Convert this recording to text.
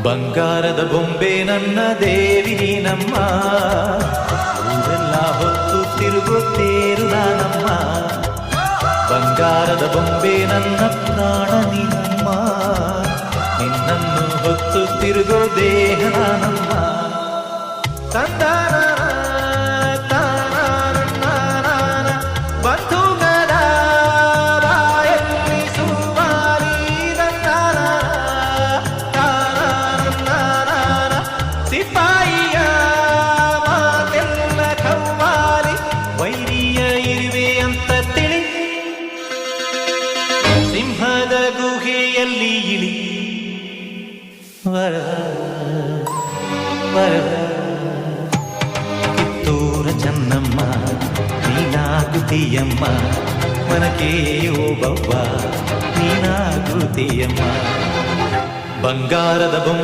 ಬಂಗಾರದ ಬೊಂಬೆ ನನ್ನ ದೇವಿ ನೀನಮ್ಮ, ಊರೆಲ್ಲ ಹೊತ್ತು ತಿರುಗುತ್ತೇರು ನಾನಮ್ಮ. ಬಂಗಾರದ ಬೊಂಬೆ ನನ್ನ ಪ್ರಾಣ ನೀನಮ್ಮ, ನಿನ್ನನ್ನು ಹೊತ್ತು ತಿರುಗೋ ದೇಹ ನಾನಮ್ಮ. ತಂದಾನ ಬಂಧುಗಳ ಬಾಯಲ್ಲಿ ಸುಮಾರಿ ಸಿಪಾಯಿಯ ಮಾತೆಲ್ಲ ಕವ್ವಾಲಿ, ವೈರಿಯ ಇರುವೆ ಅಂತ ತಿಳಿ, ಸಿಂಹದ ಗುಹೆಯಲ್ಲಿ ಇಳಿ, ವರ ವರ ಕಿತ್ತೂರ ಚೆನ್ನಮ್ಮ ನೀನಾಗುತ್ತೀಯಮ್ಮ, ಮನಕೆ ಓಬವ್ವ ನೀನಾಗುತ್ತೀಯಮ್ಮ. ಬಂಗಾರದ ಬೊಂಬೆ